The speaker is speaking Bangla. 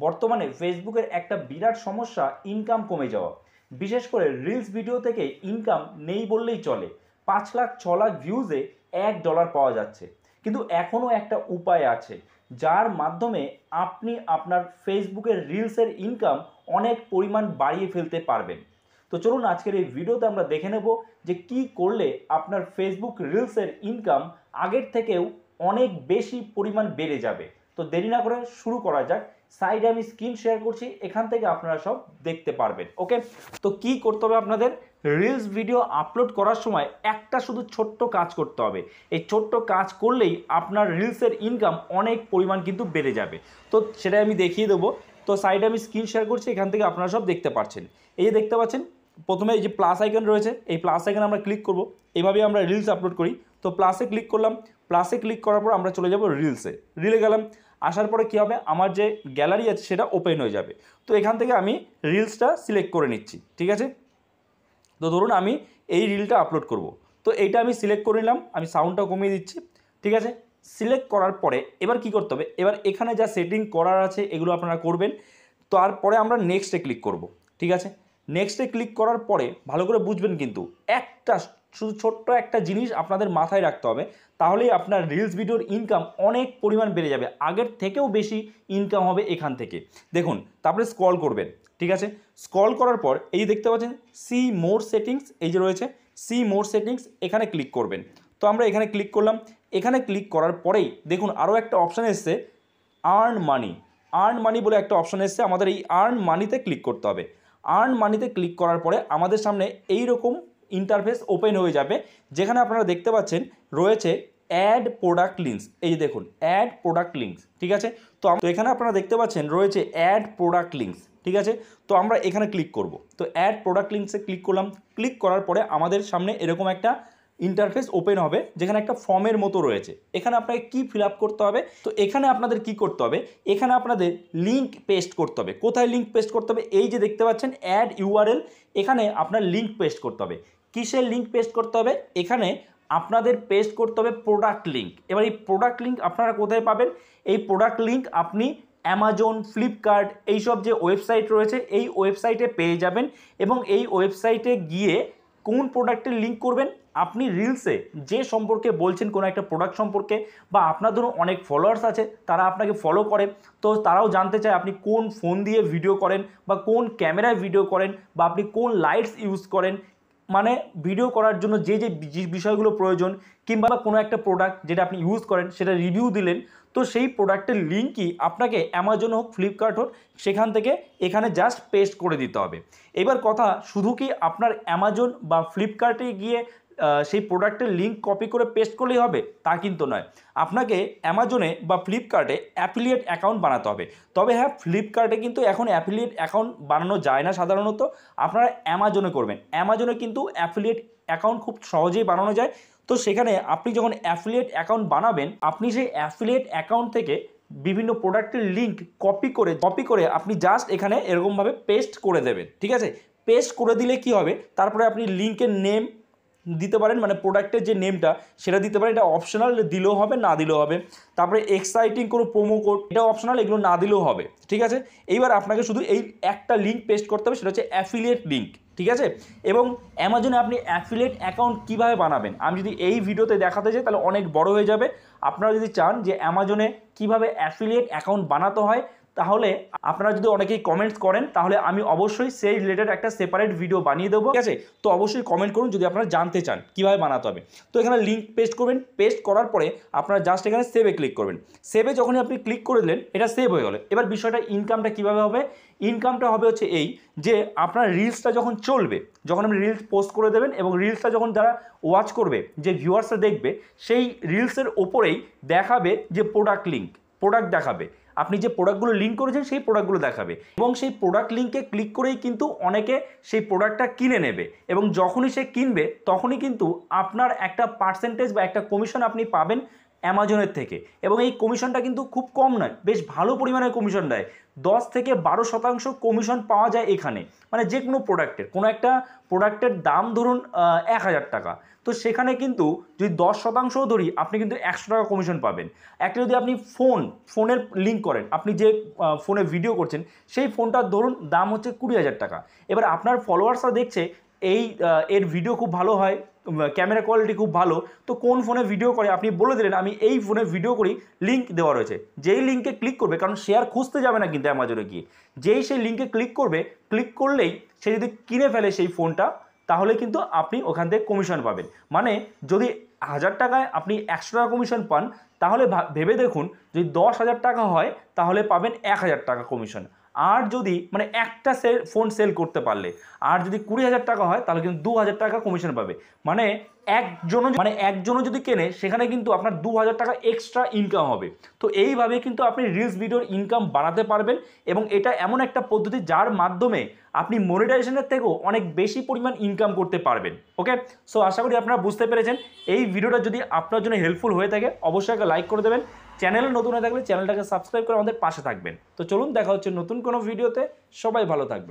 বর্তমানে ফেসবুকের একটা বিরাট সমস্যা ইনকাম কমে যাওয়া। বিশেষ করে রিলস ভিডিও থেকে ইনকাম নেই বললেই চলে। 5 লাখ 6 লাখ ভিউজে $1 পাওয়া যাচ্ছে। কিন্তু এখনও একটা উপায় আছে যার মাধ্যমে আপনি আপনার ফেসবুকের রিলসের ইনকাম অনেক পরিমাণ বাড়িয়ে ফেলতে পারবেন। তো চলুন আজকের এই ভিডিওতে আমরা দেখে নেব যে কি করলে আপনার ফেসবুক রিলসের ইনকাম আগের থেকেও অনেক বেশি পরিমাণ বেড়ে যাবে। তো দেরি না করে শুরু করা যাক। সাইডে আমি স্ক্রিন শেয়ার করছি, এখান থেকে আপনারা সব দেখতে পারবেন। ওকে, তো কি করতে হবে আপনাদের? রিলস ভিডিও আপলোড করার সময় একটা শুধু ছোট্ট কাজ করতে হবে। এই ছোট্ট কাজ করলেই আপনার রিলসের ইনকাম অনেক পরিমাণ কিন্তু বেড়ে যাবে। তো সেটাই আমি দেখিয়ে দেবো। তো সাইডে আমি স্ক্রিন শেয়ার করছি, এখান থেকে আপনারা সব দেখতে পাচ্ছেন। এই যে দেখতে পাচ্ছেন, প্রথমে এই যে প্লাস আইকন রয়েছে, এই প্লাস আইকন আমরা ক্লিক করব। এইভাবে আমরা রিলস আপলোড করি। তো প্লাসে ক্লিক করলাম। প্লাসে ক্লিক করার পর আমরা চলে যাব রিলসে। রিলে গেলাম। আসার পরে কী হবে, আমার যে গ্যালারি আছে সেটা ওপেন হয়ে যাবে। তো এখান থেকে আমি রিলসটা সিলেক্ট করে নিচ্ছি, ঠিক আছে। তো ধরুন আমি এই রিলটা আপলোড করব। তো এইটা আমি সিলেক্ট করে নিলাম। আমি সাউন্ডটা কমিয়ে দিচ্ছি, ঠিক আছে। সিলেক্ট করার পরে এবার কি করতে হবে, এবার এখানে যা সেটিং করার আছে এগুলো আপনারা করবেন। তারপরে আমরা নেক্সটে ক্লিক করব, ঠিক আছে। নেক্সটে ক্লিক করার পরে ভালো করে বুঝবেন, কিন্তু একটা শুধু ছোট্ট একটা জিনিস আপনাদের মাথায় রাখতে হবে, তাহলেই আপনার রিলস ভিডিওর ইনকাম অনেক পরিমাণ বেড়ে যাবে, আগের থেকেও বেশি ইনকাম হবে এখান থেকে। দেখুন, তারপরে স্ক্রল করবেন, ঠিক আছে। স্ক্রল করার পর এই দেখতে পাচ্ছেন সি মোর সেটিংস, এই যে রয়েছে সি মোর সেটিংস, এখানে ক্লিক করবেন। তো আমরা এখানে ক্লিক করলাম। এখানে ক্লিক করার পরেই দেখুন আরও একটা অপশান এসছে, আর্ন মানি। আর্ন মানি বলে একটা অপশান এসছে, আমাদের এই আর্ন মানিতে ক্লিক করতে হবে। আর্ন মানিতে ক্লিক করার পরে আমাদের সামনে এই রকম ইন্টারফেস ওপেন হয়ে যাবে, যেখানে আপনারা দেখতে পাচ্ছেন রয়েছে অ্যাড প্রোডাক্ট লিঙ্কস। এই যে দেখুন অ্যাড প্রোডাক্ট লিঙ্কস, ঠিক আছে। তো এখানে আপনারা দেখতে পাচ্ছেন রয়েছে অ্যাড প্রোডাক্ট লিঙ্কস, ঠিক আছে। তো আমরা এখানে ক্লিক করব। তো অ্যাড প্রোডাক্ট লিঙ্কসে ক্লিক করলাম। ক্লিক করার পরে আমাদের সামনে এরকম একটা ইন্টারফেস ওপেন হবে, যেখানে একটা ফর্মের মতো রয়েছে। এখানে আপনাকে কি ফিল আপ করতে হবে? তো এখানে আপনাদের কি করতে হবে, এখানে আপনাদের লিঙ্ক পেস্ট করতে হবে। কোথায় লিঙ্ক পেস্ট করতে হবে? এই যে দেখতে পাচ্ছেন অ্যাড ইউআরএল, এখানে আপনার লিঙ্ক পেস্ট করতে হবে। কিসের লিঙ্ক পেস্ট করতে হবে? এখানে আপনাদের পেস্ট করতে হবে প্রোডাক্ট লিঙ্ক। এবার এই প্রোডাক্ট লিঙ্ক আপনারা কোথায় পাবেন? এই প্রোডাক্ট লিঙ্ক আপনি অ্যামাজন, ফ্লিপকার্ট, এইসব যে ওয়েবসাইট রয়েছে এই ওয়েবসাইটে পেয়ে যাবেন। এবং এই ওয়েবসাইটে গিয়ে কোন প্রোডাক্টের লিঙ্ক করবেন, আপনি রিলসে যে সম্পর্কে বলছেন কোনো একটা প্রোডাক্ট সম্পর্কে, বা আপনার ধরুন অনেক ফলোয়ার্স আছে, তারা আপনাকে ফলো করে, তো তারাও জানতে চায় আপনি কোন ফোন দিয়ে ভিডিও করেন, বা কোন ক্যামেরায় ভিডিও করেন, বা আপনি কোন লাইটস ইউজ করেন, মানে ভিডিও করার জন্য যে যে বিষয়গুলো প্রয়োজন, কিংবা কোনো একটা প্রোডাক্ট যেটা আপনি ইউজ করেন সেটা রিভিউ দিলেন, তো সেই প্রোডাক্টের লিঙ্কই আপনাকে অ্যামাজন হোক, ফ্লিপকার্ট হোক, সেখান থেকে এখানে জাস্ট পেস্ট করে দিতে হবে। এবার কথা, শুধু কি আপনার অ্যামাজন বা ফ্লিপকার্টে গিয়ে সেই প্রোডাক্টের লিঙ্ক কপি করে পেস্ট করলেই হবে? তা কিন্তু নয়। আপনাকে অ্যামাজনে বা ফ্লিপকার্টে অ্যাফিলিয়েট অ্যাকাউন্ট বানাতে হবে। তবে হ্যাঁ, ফ্লিপকার্টে কিন্তু এখন অ্যাফিলিয়েট অ্যাকাউন্ট বানানো যায় না সাধারণত, আপনারা অ্যামাজনে করবেন। অ্যামাজনে কিন্তু অ্যাফিলিয়েট অ্যাকাউন্ট খুব সহজেই বানানো যায়। তো সেখানে আপনি যখন অ্যাফিলিয়েট অ্যাকাউন্ট বানাবেন, আপনি সেই অ্যাফিলিয়েট অ্যাকাউন্ট থেকে বিভিন্ন প্রোডাক্টের লিঙ্ক কপি করে আপনি জাস্ট এখানে এরকমভাবে পেস্ট করে দেবেন, ঠিক আছে। পেস্ট করে দিলে কি হবে, তারপরে আপনি লিঙ্কের নেম দিতে পারেন, মানে প্রোডাক্টের যে নেমটা সেটা দিতে পারেন। এটা অপশনাল, দিলেও হবে না দিলেও হবে। তারপরে এক্সাইটিং কোনো প্রোমো কোড, এটাও অপশনাল, এগুলো না দিলেও হবে, ঠিক আছে। এইবার আপনাকে শুধু এই একটা লিঙ্ক পেস্ট করতে হবে, সেটা হচ্ছে অ্যাফিলিয়েট লিঙ্ক, ঠিক আছে। এবং অ্যামাজনে আপনি অ্যাফিলিয়েট অ্যাকাউন্ট কিভাবে বানাবেন, আমি যদি এই ভিডিওতে দেখাতে যাই তাহলে অনেক বড় হয়ে যাবে। আপনারা যদি চান যে অ্যামাজনে কিভাবে অ্যাফিলিয়েট অ্যাকাউন্ট বানাতে হয়, তাহলে আপনারা যদি অনেকেই কমেন্টস করেন, তাহলে আমি অবশ্যই সেই রিলেটেড একটা সেপারেট ভিডিও বানিয়ে দেবো, ঠিক আছে। তো অবশ্যই কমেন্ট করুন যদি আপনারা জানতে চান কীভাবে বানাতে হবে। তো এখানে লিঙ্ক পেস্ট করবেন। পেস্ট করার পরে আপনারা জাস্ট এখানে সেভে ক্লিক করবেন। সেভে যখনই আপনি ক্লিক করে দিলেন, এটা সেভ হয়ে গেল। এবার বিষয়টা ইনকামটা কীভাবে হবে? ইনকামটা হবে হচ্ছে এই, যে আপনার রিলসটা যখন চলবে, যখন আপনি রিলস পোস্ট করে দেবেন এবং রিলসটা যখন যারা ওয়াচ করবে, যে ভিউয়ার্সরা দেখবে, সেই রিলসের ওপরেই দেখাবে যে প্রোডাক্ট লিঙ্ক, প্রোডাক্ট দেখাবে। আপনি যে প্রোডাক্টগুলো লিঙ্ক করেছেন সেই প্রোডাক্টগুলো দেখাবে, এবং সেই প্রোডাক্ট লিঙ্কে ক্লিক করেই কিন্তু অনেকে সেই প্রোডাক্টটা কিনে নেবে। এবং যখনই সে কিনবে তখনই কিন্তু আপনার একটা পার্সেন্টেজ বা একটা কমিশন আপনি পাবেন অ্যামাজনের থেকে, এবং এই কমিশনটা কিন্তু খুব কম নয়, বেশ ভালো পরিমাণের কমিশন দেয়। 10 থেকে 12% কমিশন পাওয়া যায় এখানে, মানে যে কোনো প্রোডাক্টের, কোনো একটা প্রোডাক্টের দাম ধরুন 1000 টাকা, তো সেখানে কিন্তু যদি 10%ও ধরি আপনি কিন্তু 100 টাকা কমিশন পাবেন। একটা যদি আপনি ফোনের লিঙ্ক করেন, আপনি যে ফোনে ভিডিও করছেন সেই ফোনটার ধরুন দাম হচ্ছে 20,000 টাকা, এবার আপনার ফলোয়ার্সরা দেখছে এর ভিডিও খুব ভালো হয়, ক্যামেরা কোয়ালিটি খুব ভালো, তো কোন ফোনে ভিডিও করে আপনি বলে দিলেন আমি এই ফোনে ভিডিও করি, লিঙ্ক দেওয়া রয়েছে, যেই লিঙ্কে ক্লিক করবে, কারণ শেয়ার খুঁজতে যাবে না কিন্তু অ্যামাজনে গিয়ে, যেই সেই লিঙ্কে ক্লিক করবে, ক্লিক করলেই সে যদি কিনে ফেলে সেই ফোনটা, তাহলে কিন্তু আপনি ওখান থেকে কমিশন পাবেন। মানে যদি 1000 টাকায় আপনি 100 টাকা কমিশন পান, তাহলে ভেবে দেখুন যদি 10,000 টাকা হয় তাহলে পাবেন 1000 টাকা কমিশন। আর যদি মানে একটা ফোন সেল করতে পারলে, আর যদি 20,000 টাকা হয় তাহলে কিন্তু 2,000 টাকা কমিশন পাবে। মানে একজনও যদি কেনে সেখানে কিন্তু আপনার 2,000 টাকা এক্সট্রা ইনকাম হবে। তো এইভাবে কিন্তু আপনি রিলস ভিডিওর ইনকাম বাড়াতে পারবেন, এবং এটা এমন একটা পদ্ধতি যার মাধ্যমে আপনি মনিটাইজেশনের থেকেও অনেক বেশি পরিমাণ ইনকাম করতে পারবেন। ওকে, সো আশা করি আপনারা বুঝতে পেরেছেন। এই ভিডিওটা যদি আপনার জন্য হেল্পফুল হয়ে থাকে অবশ্যই একটা লাইক করে দেবেন, চ্যানেলে নতুন হয়ে থাকলে চ্যানেলটাকে সাবস্ক্রাইব করে আমাদের পাশে থাকবেন। তো চলুন দেখা হচ্ছে নতুন কোনো ভিডিওতে, সবাই ভালো থাকবেন।